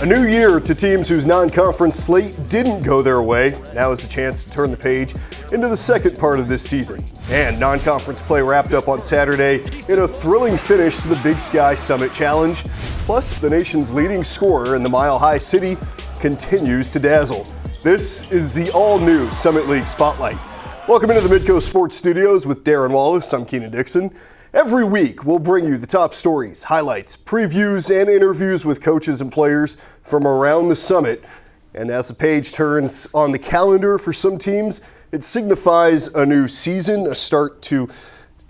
A new year to teams whose non-conference slate didn't go their way. Now is a chance to turn the page into the second part of this season. And non-conference play wrapped up on Saturday in a thrilling finish to the Big Sky Summit Challenge. Plus, the nation's leading scorer in the Mile High City continues to dazzle. This is the all-new Summit League Spotlight. Welcome into the Midco Sports Studios with Darren Wallace. I'm Kienan Dixon. Every week, we'll bring you the top stories, highlights, previews, and interviews with coaches and players from around the summit. And as the page turns on the calendar for some teams, it signifies a new season, a start to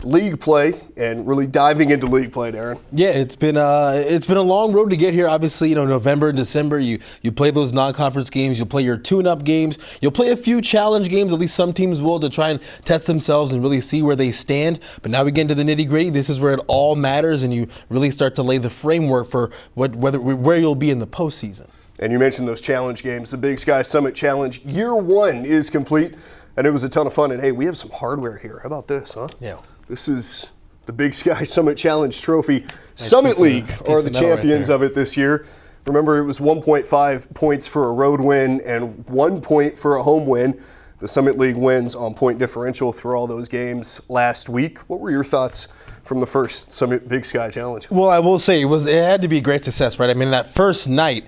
league play, and really diving into league play, Darren. Yeah, it's been a long road to get here. Obviously, November and December, you play those non-conference games, you'll play your tune-up games, you'll play a few challenge games, at least some teams will, to try and test themselves and really see where they stand. But now we get into the nitty-gritty. This is where it all matters, and you really start to lay the framework for where you'll be in the postseason. And you mentioned those challenge games. The Big Sky Summit Challenge Year 1 is complete, and it was a ton of fun. And hey, we have some hardware here. How about this, huh? Yeah. This is the Big Sky Summit Challenge Trophy. Nice. Summit League are the champions of it this year. Remember, it was 1.5 points for a road win and 1 point for a home win. The Summit League wins on point differential through all those games last week. What were your thoughts from the first Summit Big Sky Challenge? Well, I will say it had to be a great success, right? I mean, that first night,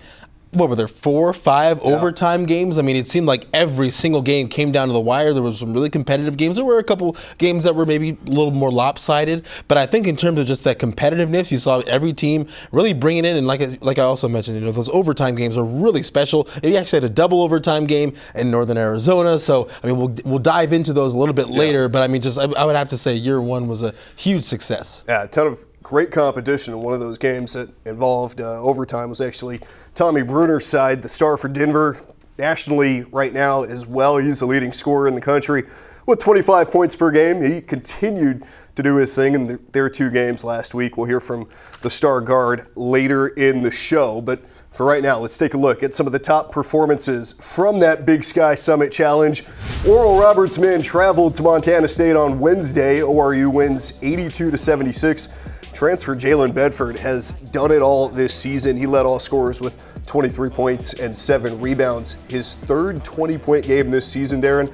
what were there, 4 or 5 overtime games? I mean, it seemed like every single game came down to the wire. There was some really competitive games. There were a couple games that were maybe a little more lopsided. But I think in terms of just that competitiveness, you saw every team really bringing it in. And like I also mentioned, those overtime games are really special. We actually had a double overtime game in Northern Arizona. So, I mean, we'll dive into those a little bit later. But, I mean, I would have to say year 1 was a huge success. Yeah, a ton of great competition. And one of those games that involved overtime was actually Tommy Bruner's side, the star for Denver, nationally right now as well. He's the leading scorer in the country with 25 points per game. He continued to do his thing in their 2 games last week. We'll hear from the star guard later in the show. But for right now, let's take a look at some of the top performances from that Big Sky Summit Challenge. Oral Roberts men traveled to Montana State on Wednesday. ORU wins 82-76. Transfer Jalen Bedford has done it all this season. He led all scorers with 23 points and 7 rebounds. His third 20-point game this season, Darren.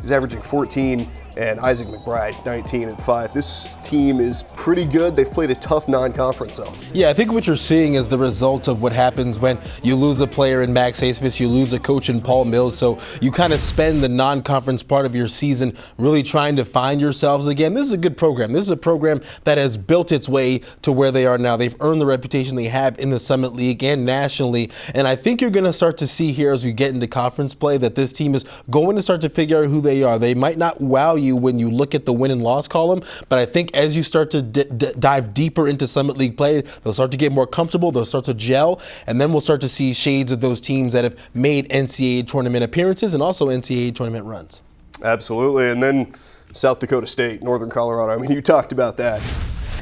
He's averaging 14, and Isaac McBride, 19 and 5. This team is pretty good. They've played a tough non-conference, though. Yeah, I think what you're seeing is the result of what happens when you lose a player in Max Haismith, you lose a coach in Paul Mills, so you kind of spend the non-conference part of your season really trying to find yourselves again. This is a good program. This is a program that has built its way to where they are now. They've earned the reputation they have in the Summit League and nationally, and I think you're going to start to see here as we get into conference play that this team is going to start to figure out who they are. They might not wow you when you look at the win and loss column, but I think as you start to dive deeper into Summit League play, they'll start to get more comfortable, they'll start to gel, and then we'll start to see shades of those teams that have made NCAA tournament appearances and also NCAA tournament runs. Absolutely, and then South Dakota State, Northern Colorado. I mean, you talked about that.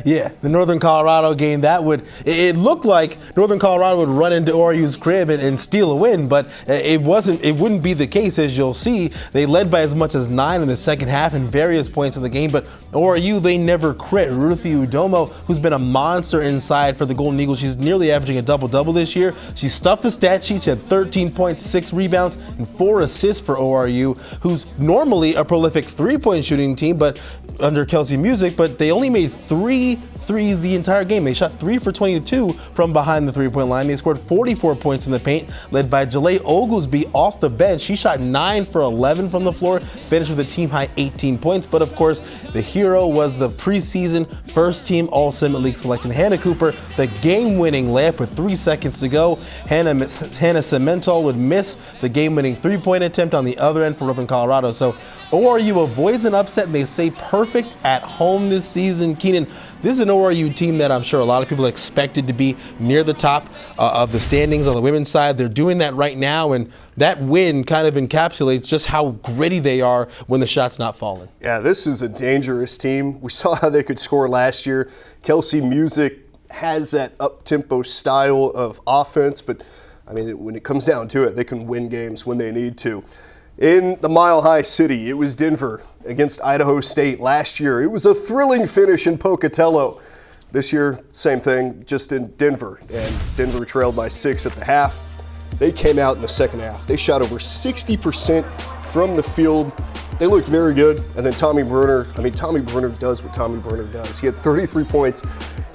Yeah, the Northern Colorado game, it looked like Northern Colorado would run into ORU's crib and steal a win, but it wouldn't be the case, as you'll see. They led by as much as 9 in the second half in various points of the game, but ORU, they never quit. Ruthie Udomo, who's been a monster inside for the Golden Eagles, she's nearly averaging a double-double this year. She stuffed the stat sheet. She had 13 points, 6 rebounds, and 4 assists for ORU, who's normally a prolific three-point shooting team, but under Kelsey Music, but they only made 3 threes the entire game. They shot 3 for 22 from behind the three-point line. They scored 44 points in the paint, led by Jalea Oglesby off the bench. She shot 9 for 11 from the floor, finished with a team-high 18 points. But of course, the hero was the preseason first-team All-Summit League selection, Hannah Cooper, the game-winning layup with 3 seconds to go. Hannah Cemental would miss the game-winning three-point attempt on the other end for Northern Colorado. So ORU avoids an upset, and they stay perfect at home this season. Keenan, this is an ORU team that I'm sure a lot of people expected to be near the top of the standings on the women's side. They're doing that right now, and that win kind of encapsulates just how gritty they are when the shot's not falling. Yeah, this is a dangerous team. We saw how they could score last year. Kelsey Music has that up-tempo style of offense, but I mean, when it comes down to it, they can win games when they need to. In the Mile High City, it was Denver against Idaho State last year. It was a thrilling finish in Pocatello. This year, same thing, just in Denver. And Denver trailed by 6 at the half. They came out in the second half. They shot over 60% from the field. They looked very good. And then Tommy Bruner does what Tommy Bruner does. He had 33 points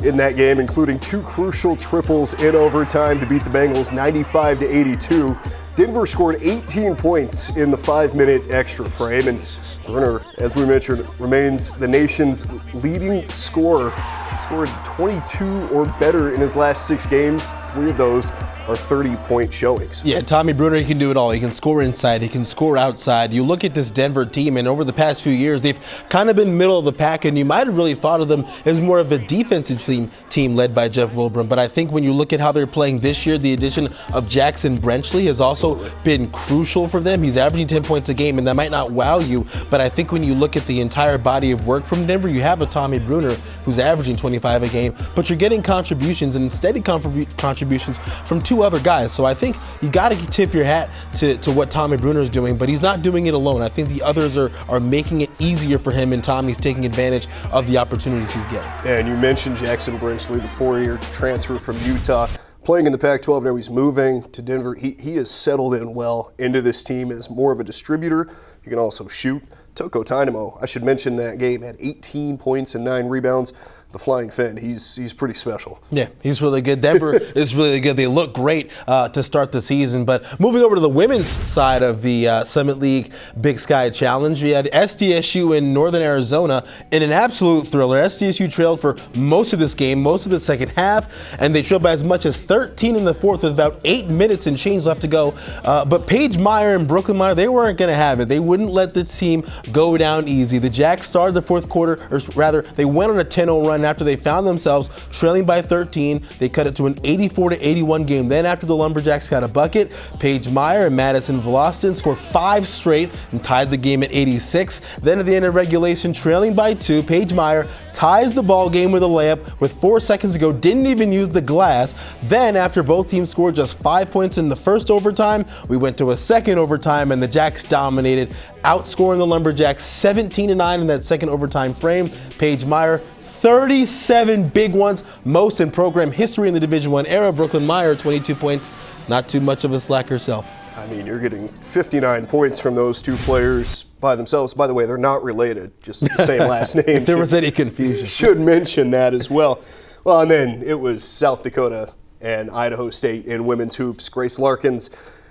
in that game, including 2 crucial triples in overtime to beat the Bengals 95-82. Denver scored 18 points in the 5-minute extra frame. And Bruner, as we mentioned, remains the nation's leading scorer. Scored 22 or better in his last 6 games. 3 of those are 30-point showings. Yeah, Tommy Bruner, he can do it all. He can score inside, he can score outside. You look at this Denver team, and over the past few years, they've kind of been middle of the pack, and you might have really thought of them as more of a defensive team led by Jeff Wilburn. But I think when you look at how they're playing this year, the addition of Jackson Brenchley has also been crucial for them. He's averaging 10 points a game, and that might not wow you, but I think when you look at the entire body of work from Denver, you have a Tommy Bruner who's averaging 25 a game, but you're getting contributions and steady contributions from 2 other guys. So I think you got to tip your hat to what Tommy Bruner is doing, but he's not doing it alone. I think the others are making it easier for him, and Tommy's taking advantage of the opportunities he's getting. And you mentioned Jackson Brenchley, the 4-year transfer from Utah, playing in the Pac-12. Now he's moving to Denver. He has settled in well into this team as more of a distributor. He can also shoot. Toko Tynamo, I should mention that game, had 18 points and 9 rebounds. The Flying Finn, he's pretty special. Yeah, he's really good. Denver is really good. They look great to start the season. But moving over to the women's side of the Summit League Big Sky Challenge, we had SDSU in Northern Arizona in an absolute thriller. SDSU trailed for most of this game, most of the second half, and they trailed by as much as 13 in the fourth with about 8 minutes and change left to go. But Paige Meyer and Brooklyn Meyer, they weren't going to have it. They wouldn't let the team go down easy. The Jacks started the fourth quarter, or rather, they went on a 10-0 run. After they found themselves trailing by 13, they cut it to an 84-81 game. Then after the Lumberjacks got a bucket, Paige Meyer and Madison Veloston scored 5 straight and tied the game at 86. Then at the end of regulation, trailing by 2, Paige Meyer ties the ball game with a layup with 4 seconds to go, didn't even use the glass. Then after both teams scored just 5 points in the first overtime, we went to a second overtime and the Jacks dominated, outscoring the Lumberjacks 17-9 in that second overtime frame. Paige Meyer, 37 big ones, most in program history in the Division I era. Brooklyn Meyer, 22 points, not too much of a slack herself. I mean, you're getting 59 points from those 2 players by themselves. By the way, they're not related, just the same last name. If there was any confusion. Should mention that as well. Well, and then it was South Dakota and Idaho State in women's hoops. Grace Larkins,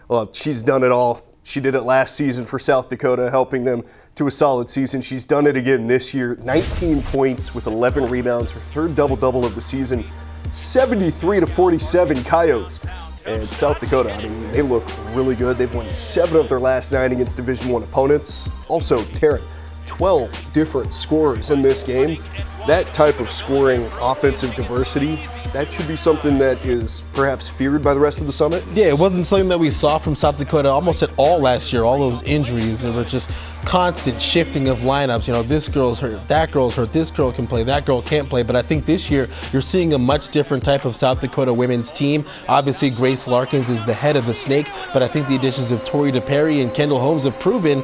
well, she's done it all. She did it last season for South Dakota, helping them to a solid season. She's done it again this year. 19 points with 11 rebounds, her 3rd double-double of the season. 73-47 Coyotes. And South Dakota, I mean, they look really good. They've won 7 of their last 9 against Division I opponents. Also, Tarrant, 12 different scorers in this game. That type of scoring offensive diversity, that should be something that is perhaps feared by the rest of the Summit. Yeah, it wasn't something that we saw from South Dakota almost at all last year. All those injuries, it was just constant shifting of lineups. You know, this girl's hurt, that girl's hurt, this girl can play, that girl can't play. But I think this year you're seeing a much different type of South Dakota women's team. Obviously, Grace Larkins is the head of the snake, but I think the additions of Tori DePerry and Kendall Holmes have proven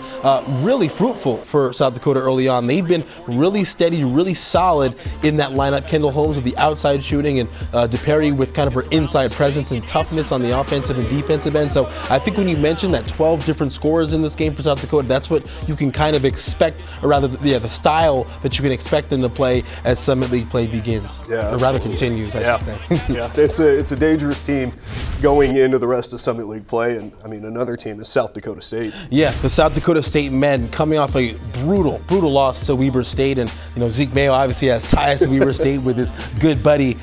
really fruitful for South Dakota early on. They've been really steady, really solid in that lineup. Kendall Holmes with the outside shooting and DePerry with kind of her inside presence and toughness on the offensive and defensive end. So I think when you mentioned that 12 different scorers in this game for South Dakota, that's what you can kind of expect, or rather, the style that you can expect them to play as Summit League play begins. Yeah, or rather continues, I should say. Yeah, it's a dangerous team going into the rest of Summit League play, and I mean another team is South Dakota State. Yeah, the South Dakota State men coming off a brutal loss to Weber State, and you know Zeke Mayo obviously has ties to Weber State with his good buddy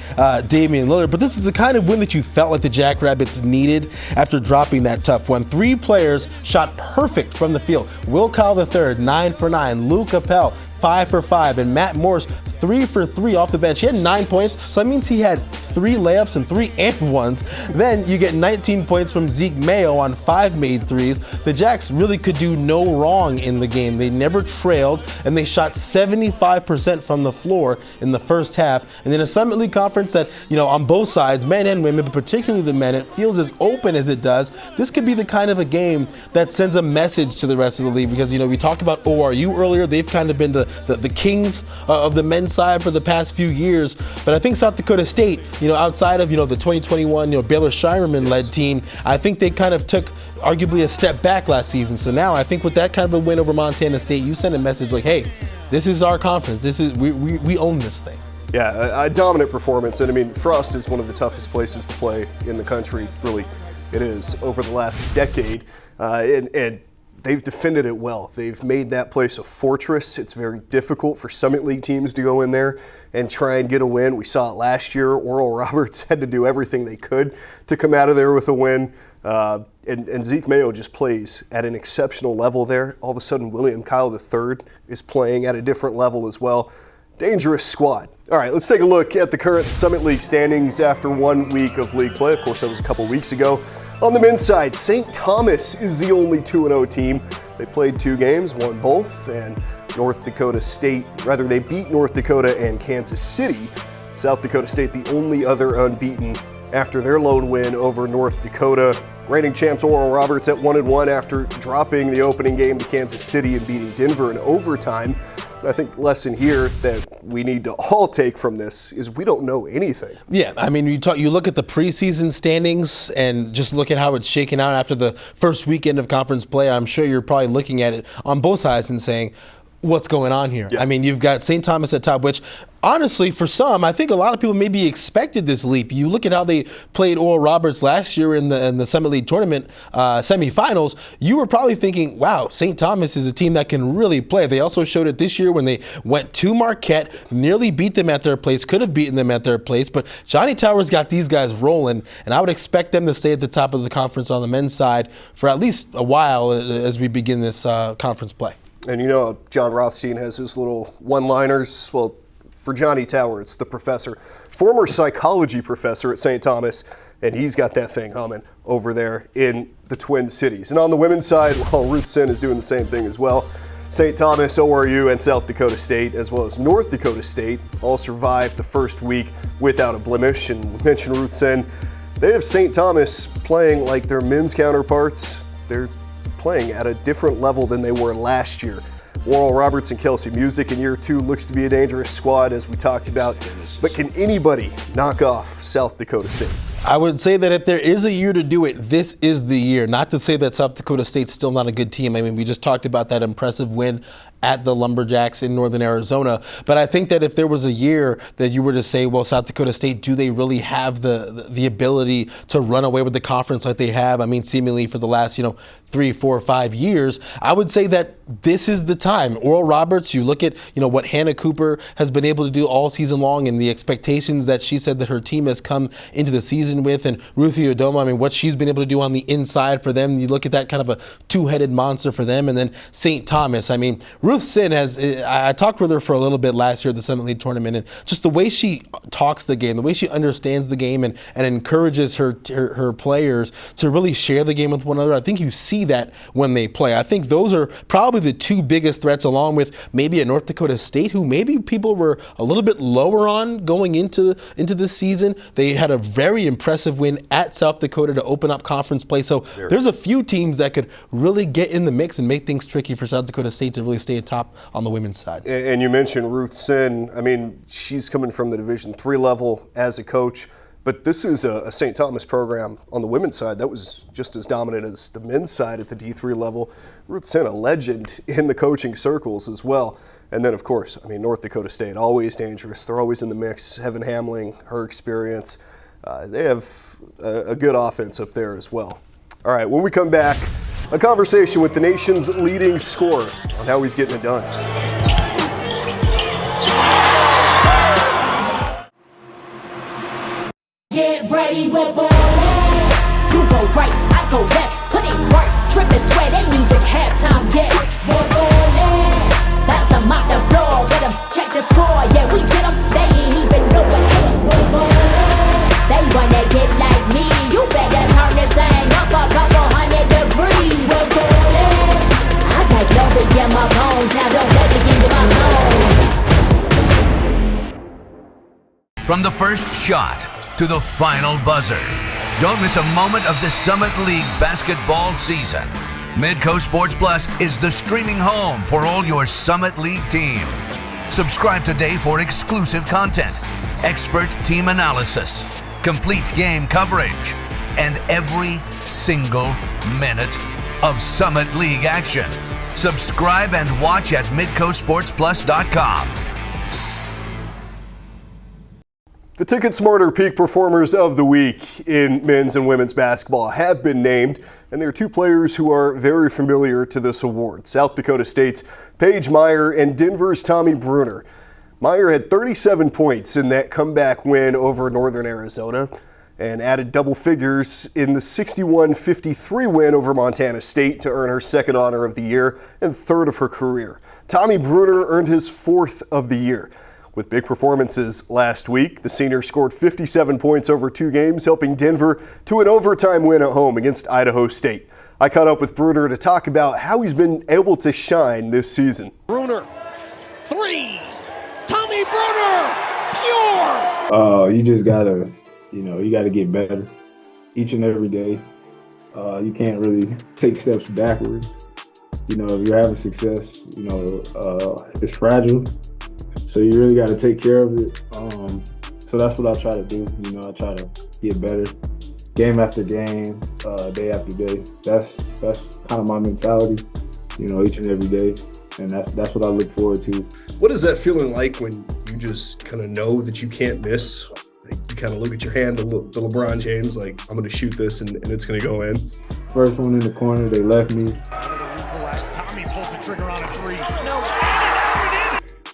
Damian Lillard. But this is the kind of win that you felt like the Jackrabbits needed after dropping that tough one. 3 players shot perfect from the field. Will Kyle III, 9 for 9. Luke Appel, 5 for 5. And Matt Morris, 3 for 3 off the bench. He had 9 points, so that means he had 3 layups and 3 and 1s. Then you get 19 points from Zeke Mayo on 5 made threes. The Jacks really could do no wrong in the game. They never trailed, and they shot 75% from the floor in the first half. And in a Summit League conference that, you know, on both sides, men and women, but particularly the men, it feels as open as it does. This could be the kind of a game that sends a message to the rest of the league because, you know, we talked about ORU earlier. They've kind of been the the kings of the men's side for the past few years. But I think South Dakota State, outside of, the 2021, Baylor Shimerman-led team, I think they kind of took arguably a step back last season. So now I think with that kind of a win over Montana State, you send a message like, hey, this is our conference. We own this thing. Yeah, a dominant performance. And I mean, Frost is one of the toughest places to play in the country. Really, it is over the last decade. And they've defended it well. They've made that place a fortress. It's very difficult for Summit League teams to go in there and try and get a win. We saw it last year. Oral Roberts had to do everything they could to come out of there with a win. And Zeke Mayo just plays at an exceptional level there. All of a sudden, William Kyle III is playing at a different level as well. Dangerous squad. All right, let's take a look at the current Summit League standings after 1 week of league play. Of course, that was a couple weeks ago. On the men's side, St. Thomas is the only 2-0 team. They played 2 games, won both, and North Dakota State, rather they beat North Dakota and Kansas City. South Dakota State, the only other unbeaten after their lone win over North Dakota. Reigning champs Oral Roberts at 1-1 after dropping the opening game to Kansas City and beating Denver in overtime. I think the lesson here that we need to all take from this is we don't know anything. Yeah, I mean, you look at the preseason standings and just look at how it's shaken out after the first weekend of conference play. I'm sure you're probably looking at it on both sides and saying, what's going on here? Yeah. I mean, you've got St. Thomas at top, which honestly, for some, I think a lot of people maybe expected this leap. You look at how they played Oral Roberts last year in the Summit League tournament semifinals. You were probably thinking, wow, St. Thomas is a team that can really play. They also showed it this year when they went to Marquette, nearly beat them at their place, could have beaten them at their place. But Johnny Towers got these guys rolling, and I would expect them to stay at the top of the conference on the men's side for at least a while as we begin this conference play. And John Rothstein has his little one-liners. Well, for Johnny Tower, it's the professor, former psychology professor at St. Thomas, and he's got that thing humming over there in the Twin Cities. And on the women's side, well, Ruth Sin is doing the same thing as well. St. Thomas, ORU, and South Dakota State, as well as North Dakota State, all survived the first week without a blemish. And we mentioned Ruth Sin. They have St. Thomas playing like their men's counterparts. They're playing at a different level than they were last year. Oral Roberts and Kelsey Music in year 2 looks to be a dangerous squad, as we talked about. But can anybody knock off South Dakota State? I would say that if there is a year to do it, this is the year. Not to say that South Dakota State's still not a good team. I mean, we just talked about that impressive win at the Lumberjacks in Northern Arizona. But I think that if there was a year that you were to say, well, South Dakota State, do they really have the ability to run away with the conference like they have? I mean, seemingly for the last, 3, 4, 5 years, I would say that this is the time. Oral Roberts, you look at, what Hannah Cooper has been able to do all season long and the expectations that she said that her team has come into the season with, and Ruthie Odoma, I mean, what she's been able to do on the inside for them. You look at that kind of a two-headed monster for them. And then St. Thomas, I mean, Ruth Sin I talked with her for a little bit last year at the Summit League tournament, and just the way she talks the game, the way she understands the game and encourages her players to really share the game with one another. I think you see that when they play. I think those are probably the two biggest threats, along with maybe a North Dakota State, who maybe people were a little bit lower on going into this season. They had a very impressive win at South Dakota to open up conference play. So there's a few teams that could really get in the mix and make things tricky for South Dakota State to really stay atop on the women's side. And you mentioned Ruth Sin. I mean, she's coming from the Division III level as a coach. But this is a St. Thomas program on the women's side that was just as dominant as the men's side at the D3 level. Ruth Sin, a legend in the coaching circles as well. And then, of course, I mean, North Dakota State, always dangerous. They're always in the mix. Heaven Hamling, her experience. They have a good offense up there as well. All right, when we come back, a conversation with the nation's leading scorer on how he's getting it done. Get ready, we're ballin'. You go right, I go left. Put in work, drippin' sweat, ain't even halftime yet. We're ballin'. Bounce 'em out the floor, get 'em, check the score. Yeah, we get 'em, they ain't even know what hit 'em. We're ballin'. They wanna get like me. You better turn this thing up a couple 100 degrees. We're ballin'. I got glory in my bones, now don't let it into my zone. From the first shot to the final buzzer, don't miss a moment of the Summit League basketball season. Midco Sports Plus is the streaming home for all your Summit League teams. Subscribe today for exclusive content, expert team analysis, complete game coverage, and every single minute of Summit League action. Subscribe and watch at midcosportsplus.com. The Ticket Smarter Peak Performers of the Week in men's and women's basketball have been named, and there are two players who are very familiar to this award: South Dakota State's Paige Meyer and Denver's Tommy Bruner. Meyer had 37 points in that comeback win over Northern Arizona and added double figures in the 61-53 win over Montana State to earn her second honor of the year and third of her career. Tommy Bruner earned his fourth of the year. With big performances last week, the senior scored 57 points over 2 games, helping Denver to an overtime win at home against Idaho State. I caught up with Bruner to talk about how he's been able to shine this season. Bruner, 3. Tommy Bruner, pure. You just gotta, you gotta get better each and every day. You can't really take steps backwards. If you're having success, it's fragile. So you really got to take care of it. So that's what I try to do. I try to get better, game after game, day after day. That's kind of my mentality, each and every day, and that's what I look forward to. What is that feeling like when you just kind of know that you can't miss? Like, you kind of look at your hand, the LeBron James, like, I'm going to shoot this and it's going to go in. First one in the corner, they left me. Tommy pulls the trigger on a 3. No.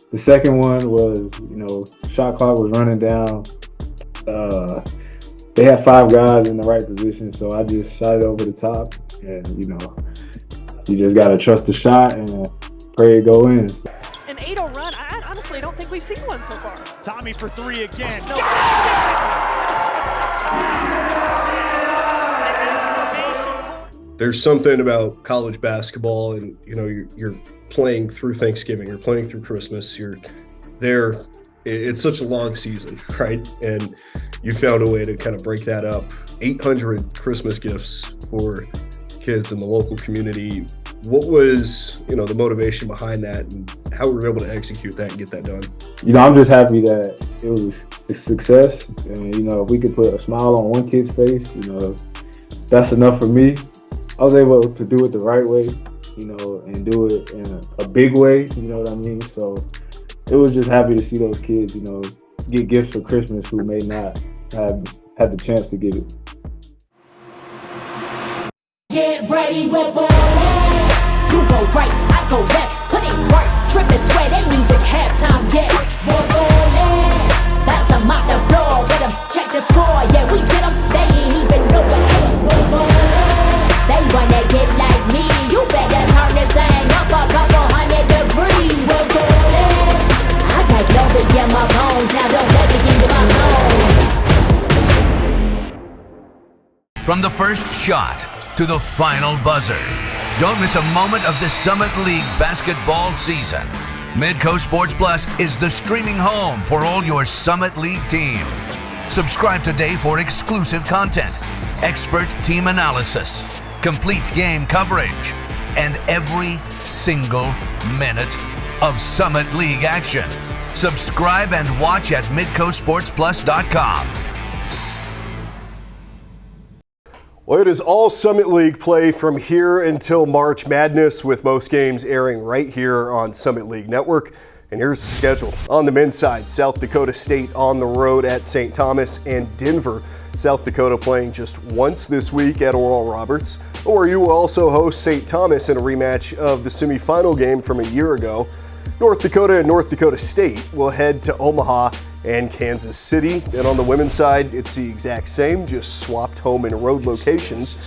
The second one was, shot clock was running down. They had 5 guys in the right position, so I just shot it over the top. And, you just got to trust the shot and pray it go in. An 8-0 run, I honestly don't think we've seen one so far. Tommy for 3 again. No. There's something about college basketball, and you're playing through Thanksgiving, you're playing through Christmas, you're there. It's such a long season, right? And you found a way to kind of break that up. 800 Christmas gifts for kids in the local community. What was, the motivation behind that, and how were we able to execute that and get that done? I'm just happy that it was a success, and if we could put a smile on one kid's face, that's enough for me. I was able to do it the right way, and do it in a big way, you know what I mean? So it was just happy to see those kids, get gifts for Christmas who may not have had the chance to get it. Get ready, we're ballin'. You go right, I go left. Put it work, drippin' sweat, ain't even halftime yet. We're ballin'. That's a mop the floor, let 'em check the score. Yeah, we get 'em, they ain't even know what hit 'em. We're ballin'. They wanna get like me. You better turn this thing up a couple 100 degrees. We're ballin'. I got glory in my bones, now don't let me into my zone. From the first shot to the final buzzer, don't miss a moment of the Summit League basketball season. Midco Sports Plus is the streaming home for all your Summit League teams. Subscribe today for exclusive content, expert team analysis, complete game coverage, and every single minute of Summit League action. Subscribe and watch at midcosportsplus.com. Well, it is all Summit League play from here until March Madness, with most games airing right here on Summit League Network. And here's the schedule. On the men's side, South Dakota State on the road at St. Thomas and Denver. South Dakota playing just once this week at Oral Roberts. ORU will also host St. Thomas in a rematch of the semifinal game from a year ago. North Dakota and North Dakota State will head to Omaha and Kansas City. And on the women's side, it's the exact same, just swapped home and road locations.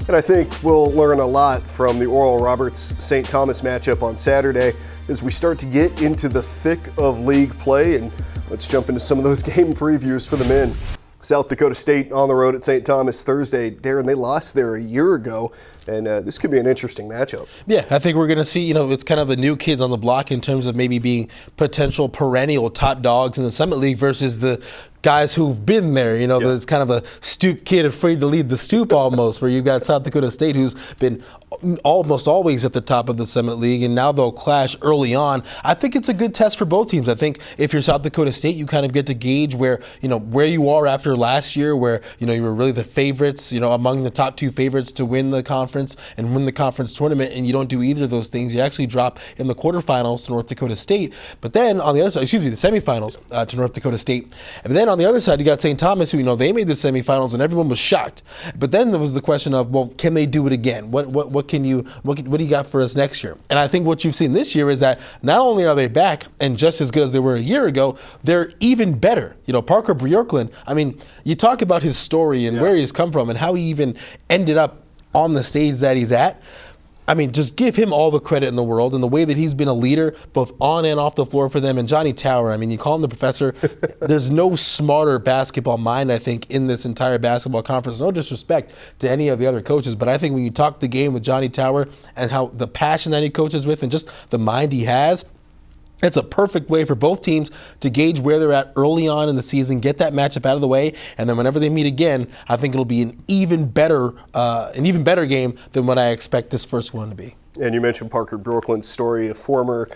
And I think we'll learn a lot from the Oral Roberts St. Thomas matchup on Saturday as we start to get into the thick of league play. And let's jump into some of those game previews for the men. South Dakota State on the road at St. Thomas Thursday. Darren, they lost there a year ago, and this could be an interesting matchup. Yeah, I think we're going to see, it's kind of the new kids on the block in terms of maybe being potential perennial top dogs in the Summit League versus the guys who've been there. There's kind of a stoop kid afraid to lead the stoop almost, where you've got South Dakota State, who's been almost always at the top of the Summit League, and now they'll clash early on. I think it's a good test for both teams. I think if you're South Dakota State, you kind of get to gauge where you are after last year, where you were really the favorites, among the top 2 favorites to win the conference and win the conference tournament, and you don't do either of those things. You actually drop in the quarterfinals to North Dakota State, but then on the other side, the semifinals to North Dakota State, and then on the other side you got St. Thomas, who they made the semifinals and everyone was shocked. But then there was the question of, well, can they do it again? What do you got for us next year? And I think what you've seen this year is that not only are they back and just as good as they were a year ago, they're even better. Parker Bjorklund, you talk about his story and where he's come from and how he even ended up on the stage that he's at. Just give him all the credit in the world and the way that he's been a leader both on and off the floor for them. And Johnny Tower, you call him the professor. There's no smarter basketball mind, I think, in this entire basketball conference. No disrespect to any of the other coaches, but I think when you talk the game with Johnny Tower and how the passion that he coaches with and just the mind he has, it's a perfect way for both teams to gauge where they're at early on in the season, get that matchup out of the way, and then whenever they meet again, I think it'll be an even better game than what I expect this first one to be. And you mentioned Parker Bjorklund's story, a former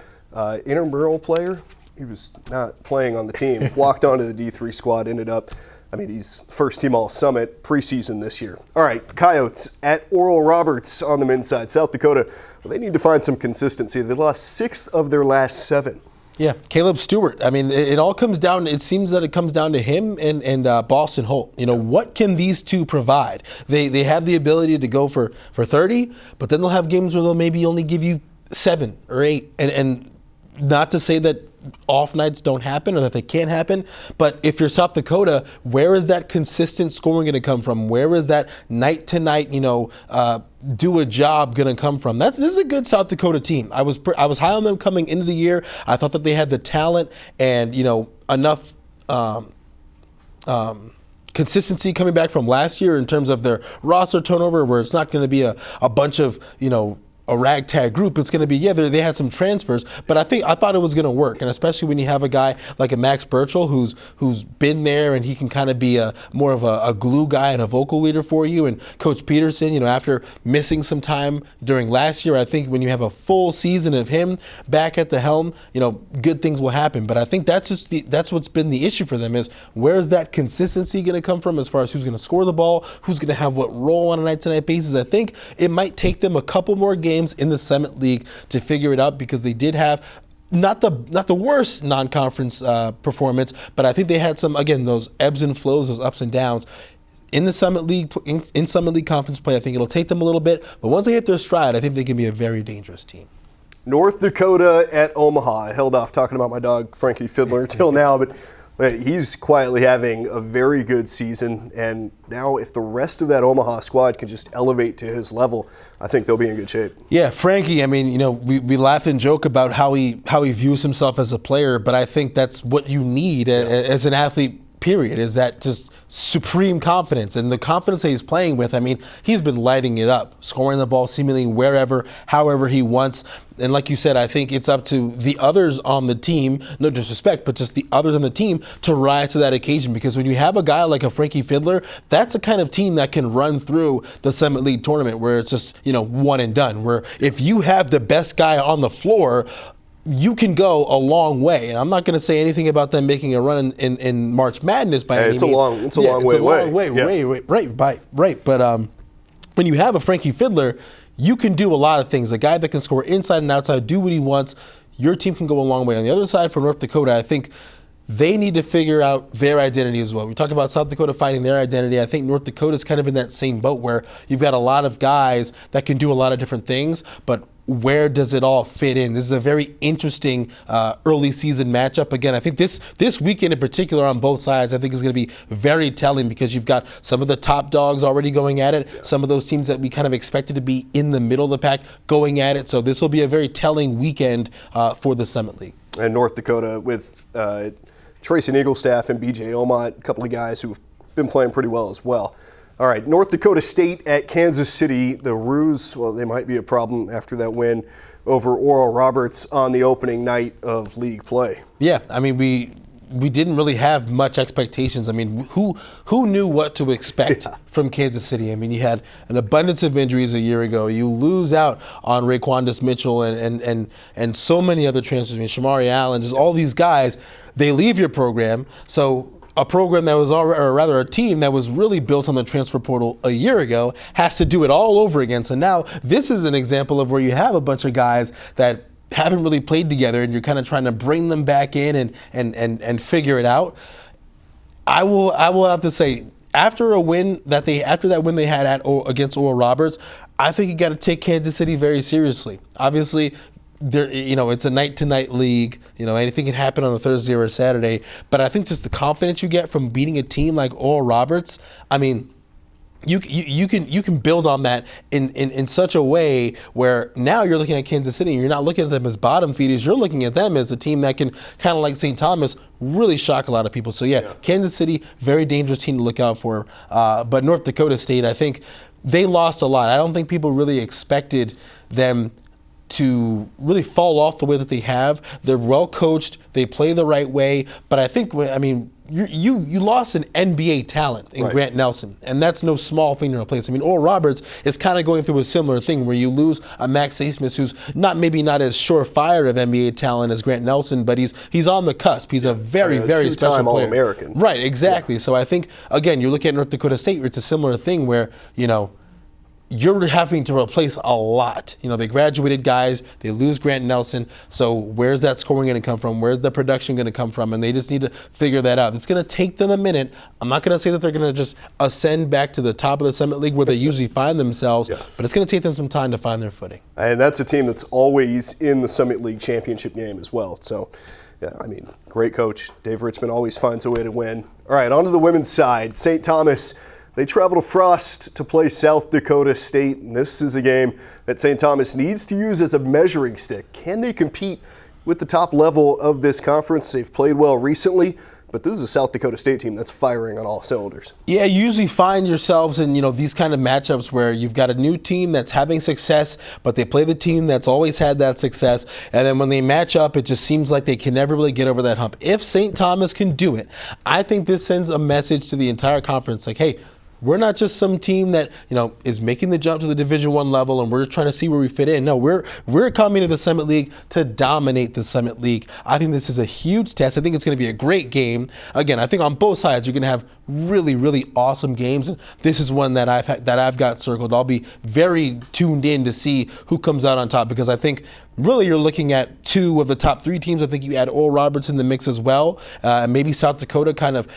intramural player. He was not playing on the team, walked onto the D3 squad, ended up, he's first team All-Summit preseason this year. All right, Coyotes at Oral Roberts on the men's side. South Dakota, they need to find some consistency. They lost 6 of their last 7. Yeah, Caleb Stewart. It all comes down, it seems that it comes down to him and Boston Holt. What can these two provide? They have the ability to go for 30, but then they'll have games where they'll maybe only give you 7 or 8. And not to say that off nights don't happen or that they can't happen, but if you're South Dakota, where is that consistent scoring going to come from? Where is that night to night, do a job going to come from? This is a good South Dakota team. I was high on them coming into the year. I thought that they had the talent and enough consistency coming back from last year in terms of their roster turnover, where it's not going to be a bunch of a ragtag group. It's going to be, they had some transfers, but I thought it was going to work, and especially when you have a guy like a Max Burchell who's been there and he can kind of be more of a glue guy and a vocal leader for you. And Coach Peterson, after missing some time during last year, I think when you have a full season of him back at the helm, good things will happen. But I think that's what's been the issue for them, is where's that consistency going to come from as far as who's going to score the ball, who's going to have what role on a night-to-night basis. I think it might take them a couple more games in the Summit League to figure it out, because they did have not the worst non-conference performance, but I think they had some, again, those ebbs and flows, those ups and downs. In the Summit League, in Summit League conference play, I think it'll take them a little bit, but once they hit their stride, I think they can be a very dangerous team. North Dakota at Omaha. I held off talking about my dog Frankie Fiddler till now, but he's quietly having a very good season, and now if the rest of that Omaha squad can just elevate to his level, I think they'll be in good shape. Yeah, Frankie, we laugh and joke about how he views himself as a player, but I think that's what you need as an athlete, period, is that just supreme confidence. And the confidence that he's playing with, he's been lighting it up, scoring the ball seemingly wherever, however he wants. And like you said, I think it's up to the others on the team, no disrespect, but just the others on the team to rise to that occasion. Because when you have a guy like a Frankie Fiddler, that's a kind of team that can run through the Summit League tournament where it's just, one and done. Where if you have the best guy on the floor, you can go a long way. And I'm not going to say anything about them making a run in March Madness by any means. It's a long way away. Right. But when you have a Frankie Fiddler, you can do a lot of things. A guy that can score inside and outside, do what he wants. Your team can go a long way. On the other side, for North Dakota, I think they need to figure out their identity as well. We talk about South Dakota finding their identity. I think North Dakota's kind of in that same boat where you've got a lot of guys that can do a lot of different things, but where does it all fit in? This is a very interesting early season matchup. Again, I think this weekend in particular on both sides, I think is going to be very telling, because you've got some of the top dogs already going at it, some of those teams that we kind of expected to be in the middle of the pack going at it. So this will be a very telling weekend for the Summit League. And North Dakota with Tracy Eaglestaff and BJ Omot, a couple of guys who've been playing pretty well as well. All right, North Dakota State at Kansas City. The Roos, well, they might be a problem after that win over Oral Roberts on the opening night of league play. Yeah, we didn't really have much expectations. I mean, who knew what to expect from Kansas City? I mean, you had an abundance of injuries a year ago. You lose out on Raquandis Mitchell and so many other transfers. I mean, Shamari Allen, just all these guys, they leave your program. So a program that was or rather a team that was really built on the transfer portal a year ago has to do it all over again. So now this is an example of where you have a bunch of guys that haven't really played together, and you're kind of trying to bring them back in and figure it out. I will have to say, after that win they had against Oral Roberts, I think you got to take Kansas City very seriously. Obviously, it's a night-to-night league. Anything can happen on a Thursday or a Saturday. But I think just the confidence you get from beating a team like Oral Roberts, I mean, you can build on that in such a way where now you're looking at Kansas City and you're not looking at them as bottom feeders. You're looking at them as a team that can, kind of like St. Thomas, really shock a lot of people. So yeah, Kansas City, very dangerous team to look out for. But North Dakota State, I think they lost a lot. I don't think people really expected them to really fall off the way that they have. They're well coached. They play the right way. But I think, you lost an NBA talent in Grant Nelson, and that's no small thing to replace. I mean, Oral Roberts is kind of going through a similar thing where you lose a Max Asmus who's maybe not as surefire of NBA talent as Grant Nelson, but he's on the cusp. He's a very special player. All-American. Right, exactly. Yeah. So I think, again, you look at North Dakota State, it's a similar thing where, you're having to replace a lot. They graduated guys, they lose Grant Nelson, so where's that scoring going to come from? Where's the production going to come from? And they just need to figure that out. It's going to take them a minute. I'm not going to say that they're going to just ascend back to the top of the Summit League where they usually find themselves, but it's going to take them some time to find their footing. And that's a team that's always in the Summit League championship game as well. So, great coach. Dave Richmond always finds a way to win. All right, on to the women's side. St. Thomas, they travel to Frost to play South Dakota State, and this is a game that St. Thomas needs to use as a measuring stick. Can they compete with the top level of this conference? They've played well recently, but this is a South Dakota State team that's firing on all cylinders. Yeah, you usually find yourselves in these kind of matchups where you've got a new team that's having success, but they play the team that's always had that success, and then when they match up, it just seems like they can never really get over that hump. If St. Thomas can do it, I think this sends a message to the entire conference like, hey, we're not just some team that is making the jump to the Division I level and we're trying to see where we fit in. No, we're coming to the Summit League to dominate the Summit League. I think this is a huge test. I think it's going to be a great game. Again, I think on both sides you're going to have really, really awesome games. And this is one that I've got circled. I'll be very tuned in to see who comes out on top because I think really you're looking at two of the top three teams. I think you add Oral Roberts in the mix as well. Maybe South Dakota kind of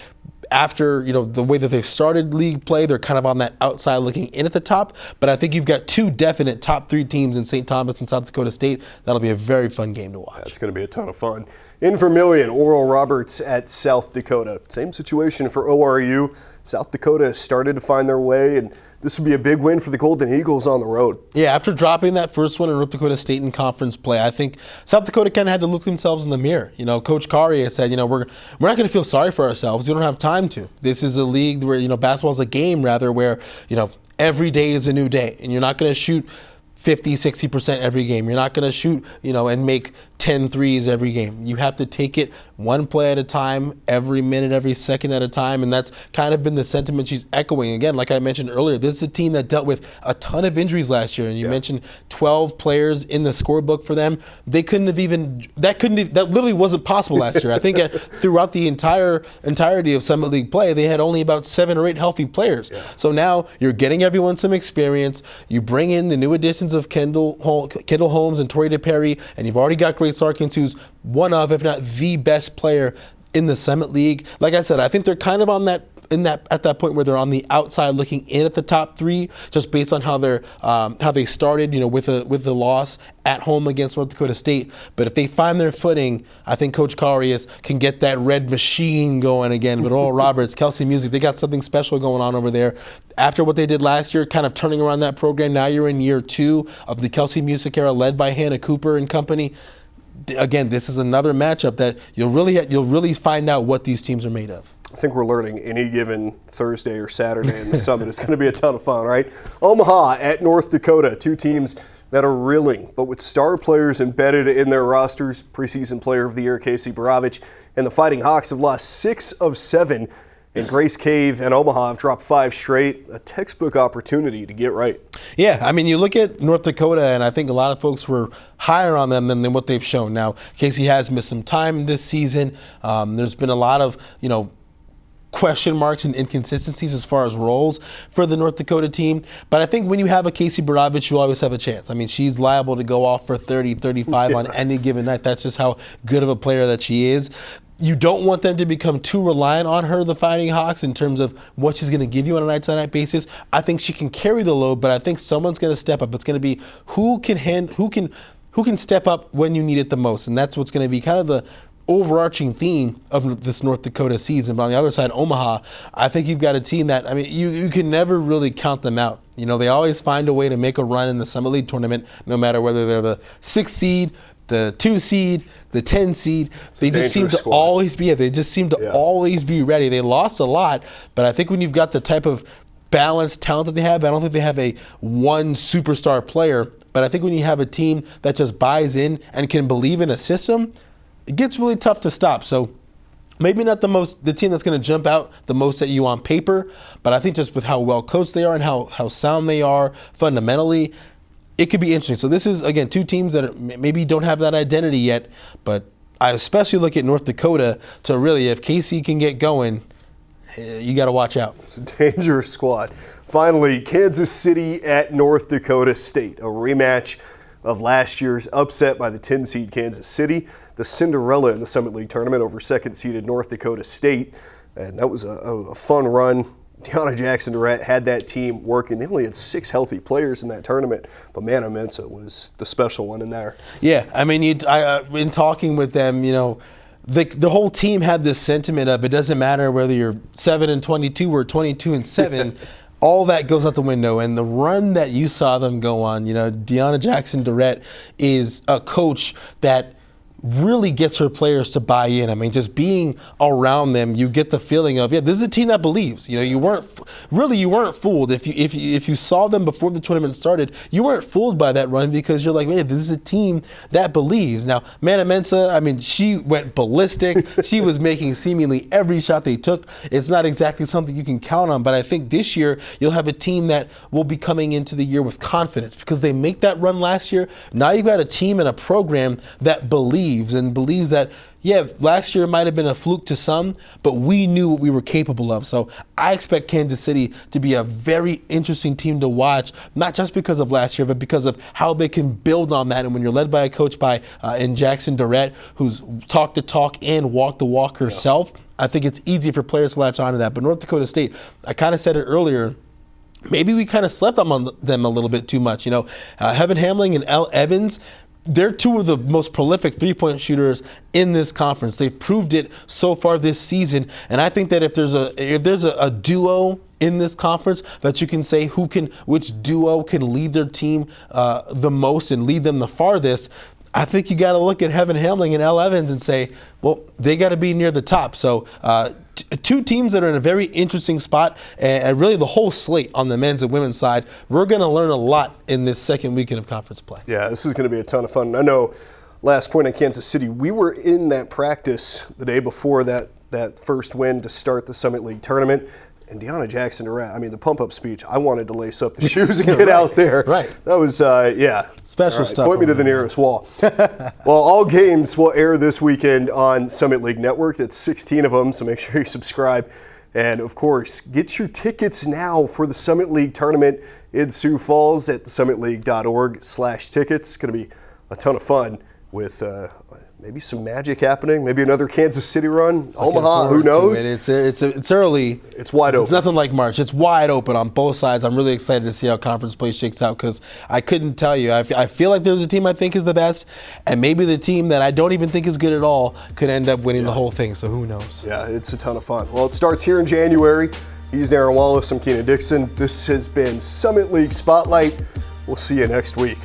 after the way that they've started league play, they're kind of on that outside looking in at the top. But I think you've got two definite top three teams in St. Thomas and South Dakota State. That'll be a very fun game to watch. It's going to be a ton of fun. In Vermillion, Oral Roberts at South Dakota. Same situation for ORU. South Dakota started to find their way, and this would be a big win for the Golden Eagles on the road. Yeah, after dropping that first one in North Dakota State in conference play, I think South Dakota kind of had to look themselves in the mirror. Coach Kari has said, we're not going to feel sorry for ourselves. We don't have time to. This is a league where, basketball is a game rather where, every day is a new day, and you're not going to shoot 50, 60% every game. You're not going to shoot, and make 10 threes every game. You have to take it one play at a time, every minute, every second at a time, and that's kind of been the sentiment she's echoing. Again, like I mentioned earlier, this is a team that dealt with a ton of injuries last year, and you mentioned 12 players in the scorebook for them. They couldn't have even, that literally wasn't possible last year. I think throughout the entirety of Summit League play, they had only about 7 or 8 healthy players. Yeah. So now you're getting everyone some experience. You bring in the new additions of Kendall Holmes and Tori DePerry, and you've already got Grace Sarkins, who's one of, if not the best player in the Summit League. Like I said, I think they're kind of on at that point where they're on the outside looking in at the top three, just based on how they started, with the loss at home against North Dakota State. But if they find their footing, I think Coach Karius can get that red machine going again with Oral Roberts, Kelsey Music. They got something special going on over there. After what they did last year, kind of turning around that program, now you're in year 2 of the Kelsey Music era led by Hannah Cooper and company. Again, this is another matchup that you'll really find out what these teams are made of. I think we're learning any given Thursday or Saturday in the Summit is going to be a ton of fun, right? Omaha at North Dakota, two teams that are reeling, but with star players embedded in their rosters. Preseason Player of the Year Casey Borovich and the Fighting Hawks have lost 6 of 7, and Grace Cave and Omaha have dropped 5 straight. A textbook opportunity to get right. Yeah, I mean, you look at North Dakota, and I think a lot of folks were higher on them than what they've shown. Now, Casey has missed some time this season. There's been a lot of, question marks and inconsistencies as far as roles for the North Dakota team. But I think when you have a Casey Borovich, you always have a chance. I mean, she's liable to go off for 30, 35 on any given night. That's just how good of a player that she is. You don't want them to become too reliant on her, the Fighting Hawks, in terms of what she's going to give you on a night-to-night basis. I think she can carry the load, but I think someone's going to step up. It's going to be who can step up when you need it the most, and that's what's going to be kind of the overarching theme of this North Dakota season. But on the other side, Omaha, I think you've got a team that, I mean, you can never really count them out. They always find a way to make a run in the Summit League tournament, no matter whether they're the 6th seed, the 2 seed, the 10 seed. They just seem to always be always be ready. They lost a lot, but I think when you've got the type of balanced talent that they have, I don't think they have a one superstar player, but I think when you have a team that just buys in and can believe in a system, it gets really tough to stop. So maybe not the team that's going to jump out the most at you on paper, but I think just with how well coached they are and how sound they are fundamentally, it could be interesting. So this is, again, 2 teams that maybe don't have that identity yet, but I especially look at North Dakota to really, if KC can get going, you got to watch out. It's a dangerous squad. Finally, Kansas City at North Dakota State, a rematch of last year's upset by the 10-seed Kansas City, the Cinderella in the Summit League tournament over 2nd-seeded North Dakota State. And that was a fun run. Deanna Jackson-Durrett had that team working. They only had 6 healthy players in that tournament, but Mana Mensa was the special one in there. Yeah, I mean, in talking with them, the whole team had this sentiment of it doesn't matter whether you're 7-22 or 22-7. All that goes out the window, and the run that you saw them go on, Deanna Jackson-Durrett is a coach that really gets her players to buy in. I mean, just being around them, you get the feeling of, this is a team that believes. You weren't fooled. If you saw them before the tournament started, you weren't fooled by that run because you're like, this is a team that believes. Now, Mana Mensa, I mean, she went ballistic. She was making seemingly every shot they took. It's not exactly something you can count on, but I think this year you'll have a team that will be coming into the year with confidence because they make that run last year. Now you've got a team and a program that believes that, last year might have been a fluke to some, but we knew what we were capable of. So I expect Kansas City to be a very interesting team to watch, not just because of last year, but because of how they can build on that. And when you're led by a coach in Jackson-Durrett, who's talked the talk and walked the walk herself, I think it's easy for players to latch onto that. But North Dakota State, I kind of said it earlier, maybe we kind of slept on them a little bit too much. Heaven Hamling and Elle Evans, they're 2 of the most prolific three-point shooters in this conference. They've proved it so far this season, and I think that if there's a duo in this conference that you can say which duo can lead their team the most and lead them the farthest, I think you got to look at Heaven Hamling and Elle Evans and say, well, they got to be near the top. So 2 teams that are in a very interesting spot, and really the whole slate on the men's and women's side. We're going to learn a lot in this second weekend of conference play. Yeah, this is going to be a ton of fun. I know, last point on Kansas City, we were in that practice the day before that first win to start the Summit League tournament. And Deanna Jackson-Durrett, I mean, the pump-up speech, I wanted to lace up the shoes and get out there. Right. That was, Special stuff. Point me to the nearest wall. Well, all games will air this weekend on Summit League Network. That's 16 of them, so make sure you subscribe. And, of course, get your tickets now for the Summit League tournament in Sioux Falls at summitleague.org/tickets. It's going to be a ton of fun with maybe some magic happening, maybe another Kansas City run. Omaha, who knows? It's early. It's wide open. It's nothing like March. It's wide open on both sides. I'm really excited to see how conference play shakes out because I couldn't tell you. I feel like there's a team I think is the best, and maybe the team that I don't even think is good at all could end up winning the whole thing, so who knows? Yeah, it's a ton of fun. Well, it starts here in January. He's Darren Wallace. I'm Keenan Dixon. This has been Summit League Spotlight. We'll see you next week.